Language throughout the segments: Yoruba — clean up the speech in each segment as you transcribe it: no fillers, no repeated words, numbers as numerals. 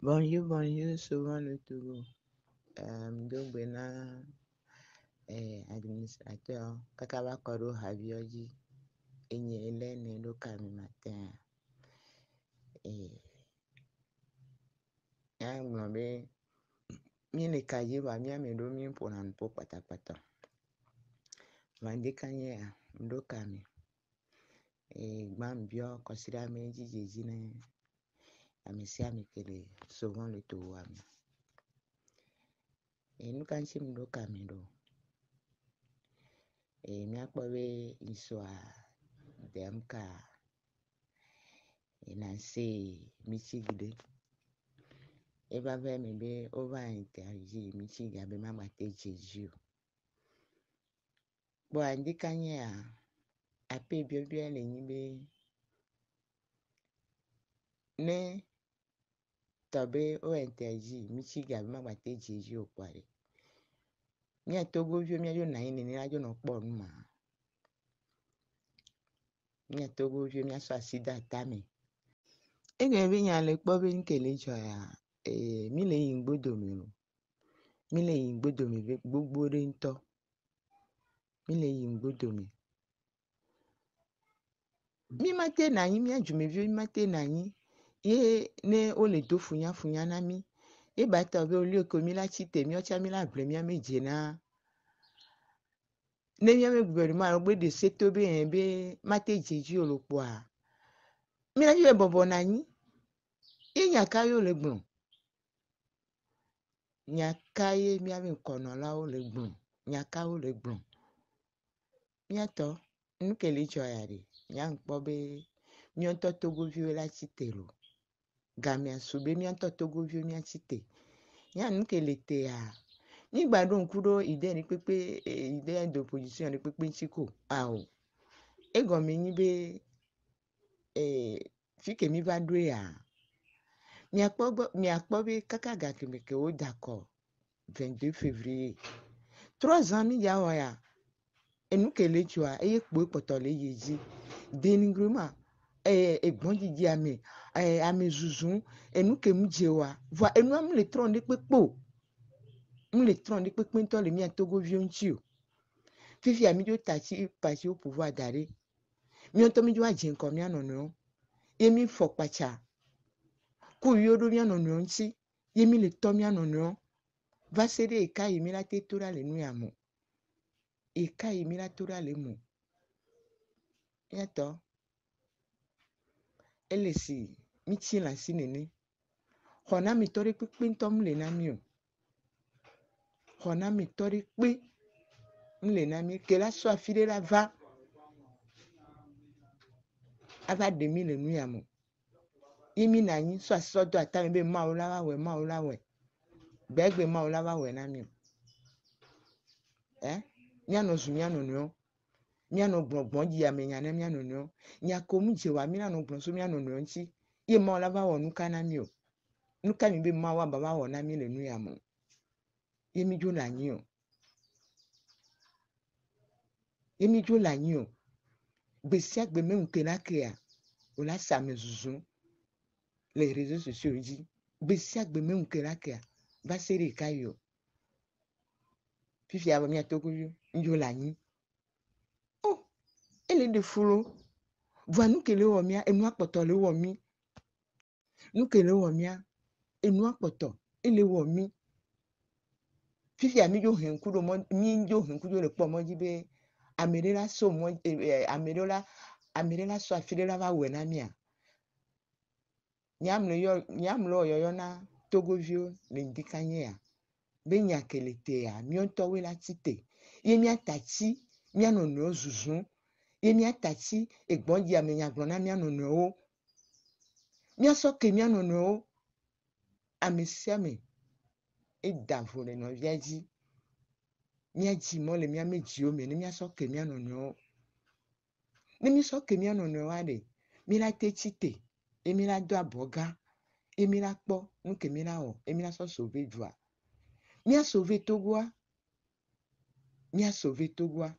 Bonjour, souvent le Togo. Dogbena administrateur, Kakaba Koro Habioji, Enye Hélène Lokami matin. Ngombe, mine kaji wa miame do mi ponan po patapata. Vandekanye Ndokami. Gbambio, considère mes jijine. Amesia Mikele, souvent le Togo. Nous quand je Ndokami do. Miakwawe iswa demka nanse michigide eba ve mebe over interji michiga be mama te jeju bo andikanye a pe biobia le nyibe ne tobe o interji michiga be mama te jeju kware mi atogo vio mi ajo na ine ni ajo no po numa mi atogo vio mi aso asida tame ebe nyale kpobe nkele joya mile yingbodomiro mile yingbodomi gbogbo re nto mile yingbodomi mi mate na yin mi ajumevio mi mate na yin ye ne ole do funya na mi e ba ta be oli oko mi la chite mi ocha mi la ble mi ameje na ne mi ame gbere ma ogbe de seto be en be mate jeju olopo a mi la bi bobo na yin e nya ka yo le gbon nyakaye mi ame kono la o le gbon nyaka o le gbon mi ato nkele joya re yang kpobe mi onto togo vio la chitelo gamia sube mi onto togo vio mi achite ya nkele te a ni gbadun kuro ide ni pepe ide de opposition ni pepe nchiko ao ego mi ni be fike mi ba dwe a mi akpobe kaka ga kemeke o d'accord 22 février 3 ans mi ya ya enukele jua eye kpo potole yeji denigrema egbon jiji ame ame zuzun enuke mu jewa voi enu am le tron de pepo mu le tron de pepe nto le mi atogo vionchi o fifi ami jo tachi pasi au pouvoir d'arrêt mi onto mi jo ajen ko mi anono yemi fokpacha ku yodo mi anono nchi yemi le to mi anono va sere ekai mi la tetora le nu yamu ekai mi la tora le mu yato elesi mi chi la sinene hona mi tori pepe nto mu le na mi o hona mi tori pe mu le na mi ke la so afire la va ava de mi le nu yamu yemi na yin so asodo atame be ma ola we gbegbe ma ola we na mi mi ano zu mi ano no mi ano gbongbon ji ame nya na mi ano no nya ko mu je wa mi ano gbon so mi ano no nchi ye ma ola wa nuka na mi o nuka mi be ma wa baba wo na mi le nu yamu yemi jo la yin o yemi jo la yin o gbesi agbe me nke la ke a ola sa me zuzun les réseaux sociaux ji gbesi agbe me nke la ke a va sere kayo fifi abo mi atogo njo la yin oh ele de furo voi nukele wo mi enu apoto le wo mi nukele wo mi enu apoto ele wo mi fifi ami jo hen kudo mo mi jo hen kudo le po mo ji be amerela so mo amerela so afire la va we na mi a nyamlo yo na togo vio le ndikanye ya be nyakele te ya mi onto we la tite ye mi atachi mi anono zuzun ye mi atachi egbon ji ame nya gbon na mi anono o mi aso ke mi anono o amesiame e davole no viaji mi aji mo le mi ameji o me ni mi aso ke mi anono o ni mi so ke mi anono wa de mi la te chite e mi la do aboga e mi la po nke mi la o e mi la so sauver joie mi a sauvé Togoa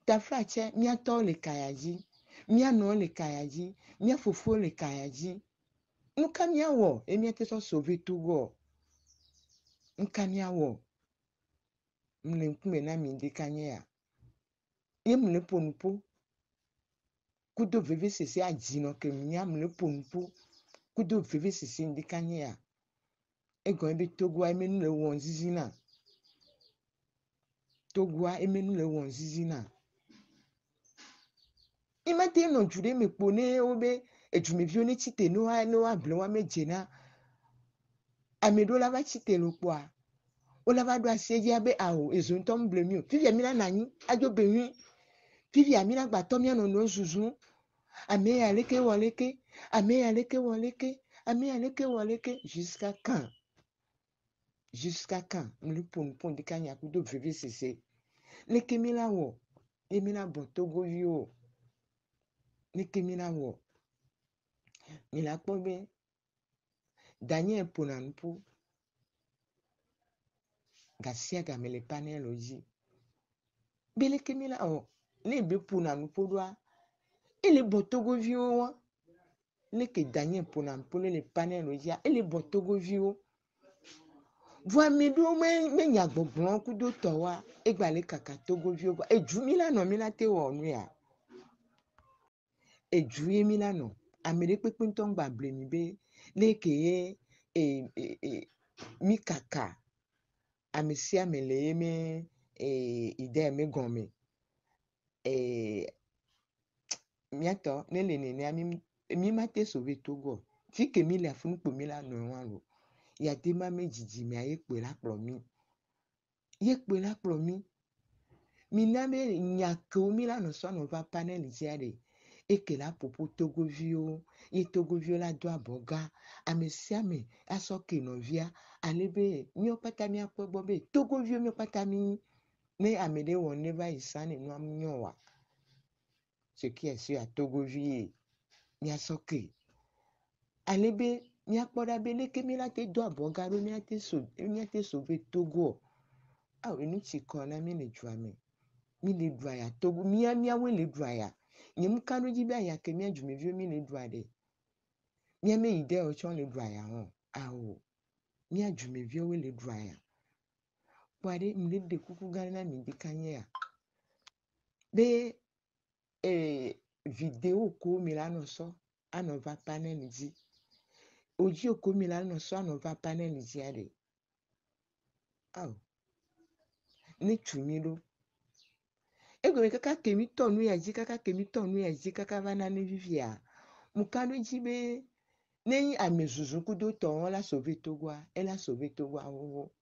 ta frache mi a to le kayaji mi a no le kayaji mi a fofo le kayaji Nkania wo, emi te so sauver Togo. Nkania wo. Mle nkume na mi ndikanye ya. Ye mle ponupo. Kudo veve sisi ajino ke mnya mle ponupo. Kudo veve sisi ndikanye ya. Ego ebe Togo emenu le wonzizi na. Togo emenu le wonzizi na. Imate no jude me pone obe ejumevio ne chite no a blewa me jena. Amedo la va chite lo kwa. Ola va do aseji abe awo ezontom blemio. Fivi amina nani ajo benwi. Fivi amina gbatomia no zuzu. Ame aleke waleke. Ame aleke waleke. Ame aleke waleke. Jusqu'à quand? Jusqu'à quand? Mli pon di kanya kudo veve sese. Leke mila wo. Emina bon Togo vio. Leke mila wo. Mila kobe. Daniel Ponanpo. Gasia gamele panel oji. Beleke mila wo. Lebe Ponanpo doa. Ele bon Togo vio wa. Leke Daniel Ponanpo le panel oji. Ele bon Togo vio. Voa medo me nyagbo blanc kudo towa. Egbale kaka Togo vio. Eju mila no mila te wo nu ya. Eju ye mila no. Amere pepe ntongba blemi be. Leke ye. Mi kaka. Amesi amele ye me. Ide me gome. Miato. Nele nene ami. Mi mate sauver Togo. Fike mila afunu po mila no walo. Ya dema me jiji me aye kwe la plomi. Ye kwe la plomi. Miname nyako mila no so no va panel ziade. Eke la popo Togo vio. Ye Togo vio la do aboga. Amesiame asoke no via. Alebe mio pata mi akwe bobe. Togo vio mio pata mi. Ne amede won never isane no amnyowa. Ce qui est sûr à Togo vie. Mi asoke. Alebe mi akpoda bele ke mi la te do aboga. Mi ate sauver Togo. Ah, enu chikona mi le juame. Mi le dwaya Togo. Mi we le dwaya. Nyem kanu jibe ya ke mi ajume vio mi le dwade. Mi me ide o chon le dwaya hon. Awo. Mi ajume vio we le dwaya. Wade mle de kuku gana mi dikanye ya. Be video ko milano so anova panel ji. Oji ko milano so anova panel ji ade. Awo. Ni chumilo. Ego me kaka kemi tonu ya ji kaka kemi tonu ya ji kaka vana ne vivia. Mukano jibe ne amezuzu kudo ton la sauver Togo. Elle a sauvé Togo awo.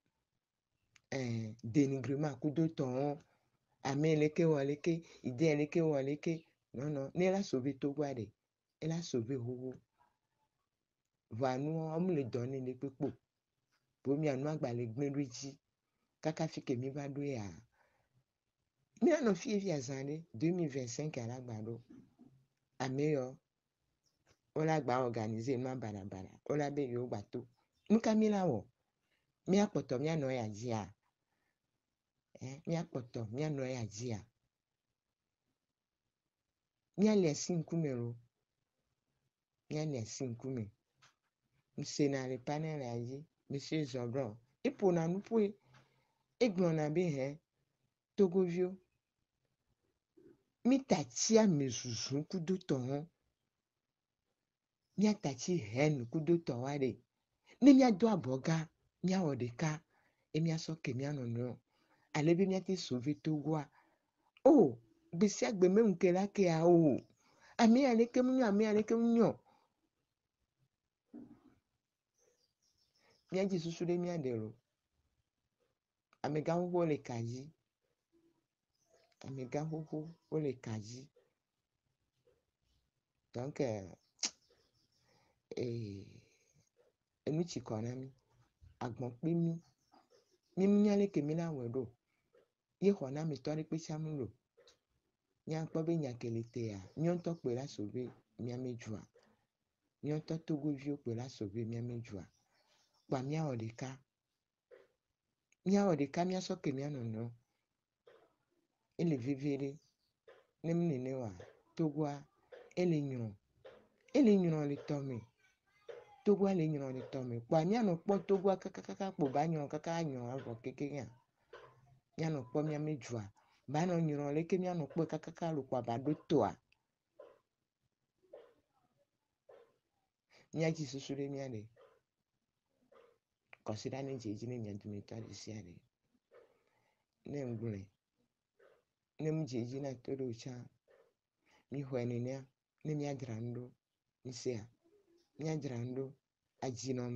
Dénigrement kudo ton. Ameleke waleke, ide eleke waleke. Non. Ne la sauvé Togo ade. Elle a sauvé Togo. Vanu on le donne le pepo. Pomi anu agbale gbenruji. Kaka fike mi va do ya. Mi no fi via zane 2025 à la gbado. Ameyo. Ola gba organiser ma barabara. Ola be yo bato. Nuka mi la wo. Mi apoto mi ano ya jia. Mi apoto mi ano ya jia. Mi ale sinkume ro. Mi ale sinkume. Msenare panel aji. Monsieur Zobron. Ipo na nupwe. Eglon na be he. Togo vio. Mi tachi a mezuzu kudo ton. Mi atachi hen kudo ton wade. Ne mi ado aboga. Mi a odeka. E mi asoke mi anono. Alebe mi ate sauver Togo. Oh. Besi agbe me unke la ke a o. Ame aleke munyo. Mi aji susu de mi adero. Amega hugo le kaji. Amega hugo le kaji. Donc, enu chikona mi. Agbon pe mi. Mi mnyale ke mi la wedo. Ye hona mi tori pe chamulo. Nyan pobe nyakele te ya. Nyon to pe la sauver mi amejua. Nyon to Togo vio pe la sauver mi amejua. Kwa mi a odeka. Mi a odeka mi asoke mi anono. Ele vivere. Nemne wa. Togo a. Ele nyon le tome. Togo le nyon le tome. Kwa mia no po togo kaka po ba nyon kaka nyon avo keke nya. Mia no po mia me jua. Ba no nyon le ke mia no po kaka lo kwa ba do toa. Mia ji susure mia de. Consider ne jeji ne nya dumi to de sia de. Ne ngule. Ne mu jeji na to do cha. Mi hwene ne ne mia drando. Mi sea. Mia drando ajinom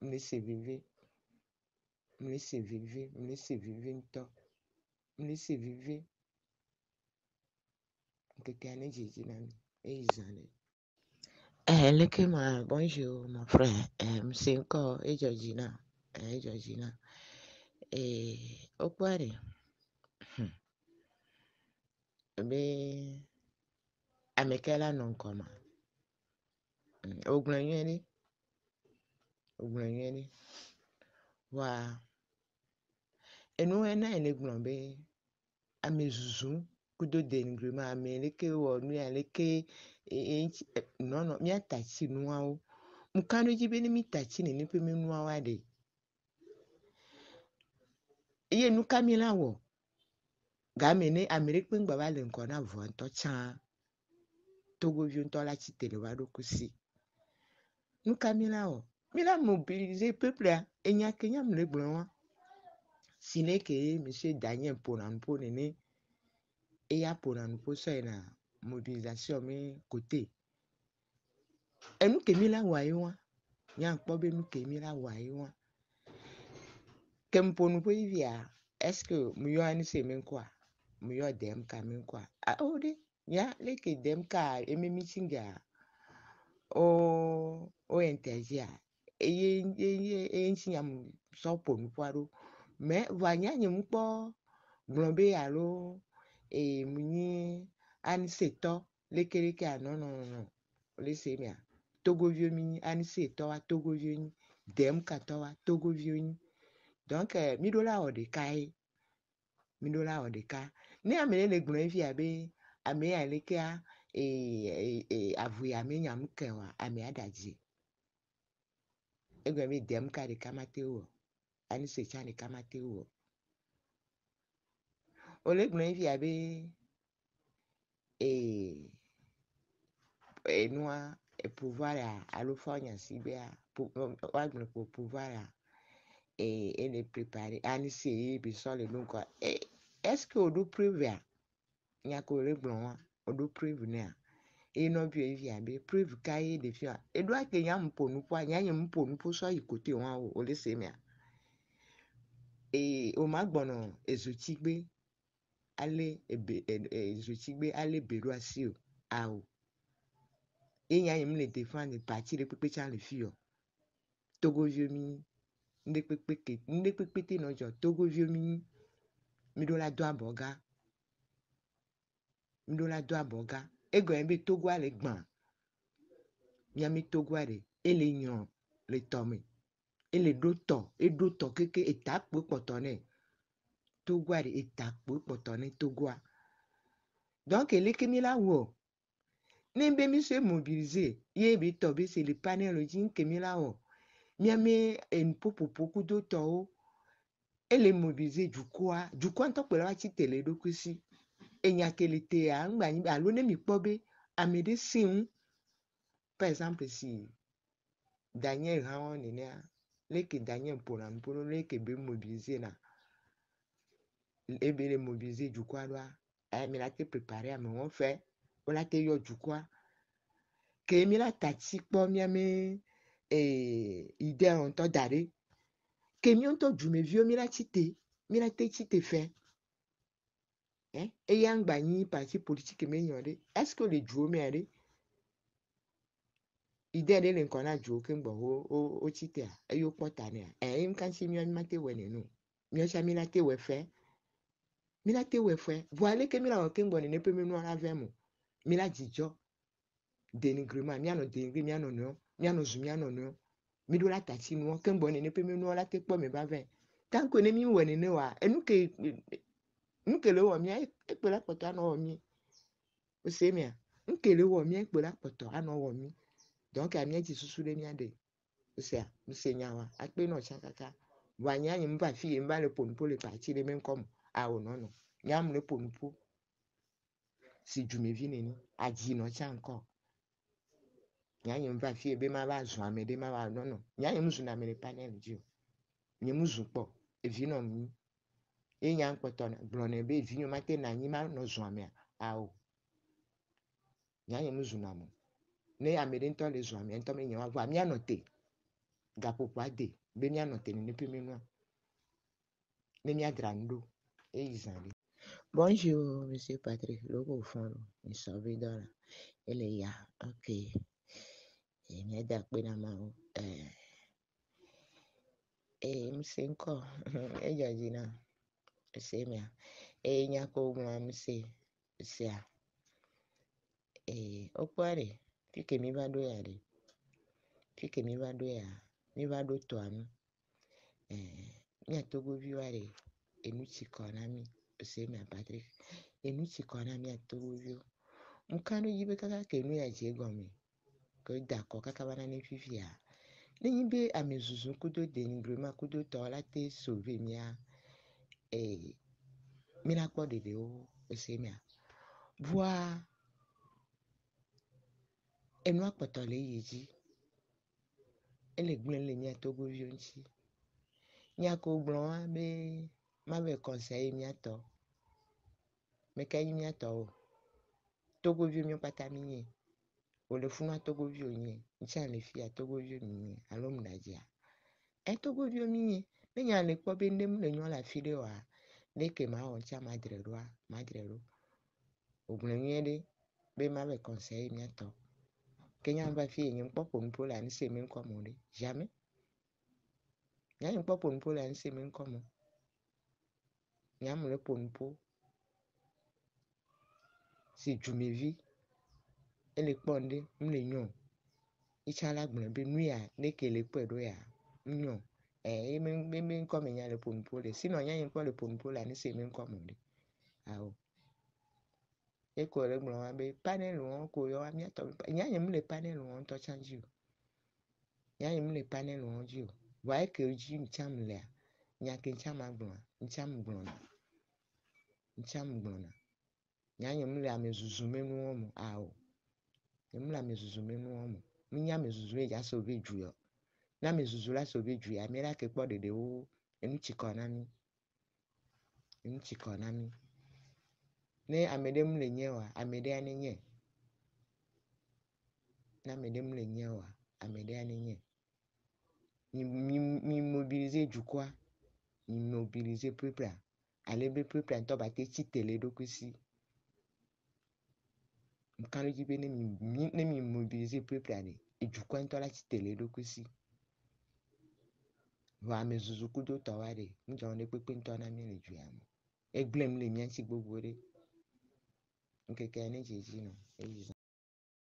me laisser vivre. Me laisser vivre, me laisser vivre nto. Me laisser vivre. Keke ane jeji na izane. Lekema, bonjour mon frère. C'est encore Georgina. Georgina. Au poire. Be amekela non koma. Ogblanyeni. Wa enu ena ele gblombe amezuzu kudo dengrema ameleke wo nu aleke no mi atachi nuawo. Mukano jibe ni mi tachi ni pe mi nuawa de. Iye nu kamila wo. Gamene Amerique ngba ba le nkona vo nto cha. Togo vieux nto la chitele wa do kusi. Nu kamila wo. Mila mobiliser peuple a enya kenya mle blonwa. Sine ke monsieur Daniel Ponanpo nene eya Ponanpo so na mobilisation me côté. Enu ke mila wa yiwa. Nya nkpo be nu ke mila wa yiwa. Kemponpo yivia est-ce que muyo ani se menkwa? Muyo dem ka menkwa? Ode ya leke dem ka eme meetinga o intergia. Eye nchinyam so ponpo aro. Mais vanya nyempo blombe alo munyi ani seto lekeleke non. Laissez bien. Togo vieux mi ani seto wa Togo vieux ni dem kato wa Togo vieux ni. Donc $1000 odekai. $1000 odeka. Ne amene le gbon vi abe ame aleke a avu ame nyam kewa ame adaji. Ego mi dem ka de kamate wo. Ani se chane kamate wo. Ole gbon vi abe noa pouvoir à l'offanya sibea pour pouvoir et préparer ani se bi so le donc est-ce que odo preuve a nya ko le gbon odo preuve ne a e no bi vi abe preuve kai de fi a e do ake nya mponu po anya nya mponu po so ikote won o ole se me a o ma gbono ezotigbe ale ezotigbe ale beru asi o a o e nya yim le défendre parti de pepe chan le fi o Togo vieux mi nde pepe te no jo Togo vieux mi do la do aboga ego embe Togo ale gban mi ami Togo ale ele nyon le tome ele do to keke etap potone Togo ale etap potone Togo a donc ele ke mi la wo nembe mi se mobiliser ye bi to be c'est le panel jin ke mi la wo mi ami en popo kudo to ele mobiliser jukwa nto pe la chi tele do kusi enya kelete a ngba nyi alo ne mi pobe amede sin par exemple si Daniel Haon nene a leke Daniel Ponanpo leke be mobiliser na ebe le mobiliser jukwa do a mi la te préparer a me won fait o la te yo jukwa ke mi la tachi po mi ami ide on to dare ke mi on to jume vieux mi la te chite fait et yang ba ni parti politique me nyore est-ce que le juo me are ide de le kona juo ke ngbo o chite a yo potane a im kan si mi on mate wene no mi o cha mi la te we fait voilà ke mi la o ke ngbo ne pe me no ara vemo mi la jijo dénigrement mi ano dénigrer mi ano no mi ano zu mi ano no mi do la tachi no ke ngbo ne pe me no la te po me ba ve tant que ne mi wene ne wa enu ke le wo mi e pe la poto ano wo mi o se mi a nkele wo mi e pe la poto ano wo mi donc a mi ji susu de mi ade Usia, nyawa, akpe no chakaka. Wanya mba fi mba le ponpo le parti le même comme non. Nyam le ponpo. Si jumevi neni, aji no cha encore. Nyanyem va fi ebe ma ba zo amede ma ba non. Nyanyem zu na mele panel dio. Nyem zu po, evi no mi. E nyam potona, blone be evi no mate na nyima no zo amea. Nyanyem zu na mo. Ne amede nto le zo amea, nto me nyawa vo amea note. Gapo pade, be mia note ne pe menwa. Ne mia drando. E izali. Bonjour, Monsieur Patrick. Logo au fond, il sauve dollar. Elle est là, ok. Et mia da pena mao. Msenko. Jina. Semia. Nyako mwa mse. Sea. Okware. Fike mi va do ya de. Fike mi va do ya. Mi va do to ami. Mi togo viware. Enuchi konami. Semia Patrick. Enuchi konami a togo vio. Mkano yibe kaka kenu ya jegome. Ko dako kaka wana ne fifia. Nibe amezuzu kudo denigrema kudo tola te sauver mia. Mina kwa de o semia. Voa enwa potole yeji. Ele glen le mia togo vionchi. Nyako blon be ma conseil mia to. Me kay mia to. Togo vio mio patami. O le funa togo vio nye. Ncha le fia togo vio nye. Alom najia. Togo vio nye. Me nya le kwa bende mu le nyo la fide wa. Leke ma oncha madre ro. O glen de be ma conseil mia to. Kenya va fi nyem popo mpola ni se men komode. Jamais. Nyam popo mpola ni se men komo. Nyam le ponpo. Si jumevi. Ele ponde mle nyon. Ichala gbon be nuya leke le pedo ya. Nyon. Men comme nya le ponpo le. Sinon nyam po le ponpo la ni se men komode. Ao. Eko le gbon be panel won ko yo ami to. Nyam le panel won to change you. Nyam le panel won ju. Wa ke oji ncham le. Nyake ncham agbon. Ncham gbon. Nyanyem le amezuzu menu omo. Ao. Nyem le amezuzu menu omo. Minya mezuzu e ja sauver juyo. Na mezuzu la sauver juyo. Amera ke po de o. Enu chikonami. Ne amede mle nyewa. Amede ane nye. Na amede mle nyewa. Amede ane nye. Mi mobiliser jukwa. Mi mobiliser peuple. Alebe peuple anto bate chitele dokusi. Mkano jibe ne mi mobiliser peuple ane. E jukwa anto la chitele dokusi. Wa mezuzu kudo tawade. Mjone pepe nto na mi le juyamo. Eglem le mianchi gbogbo re. Nkeke ane jeji no.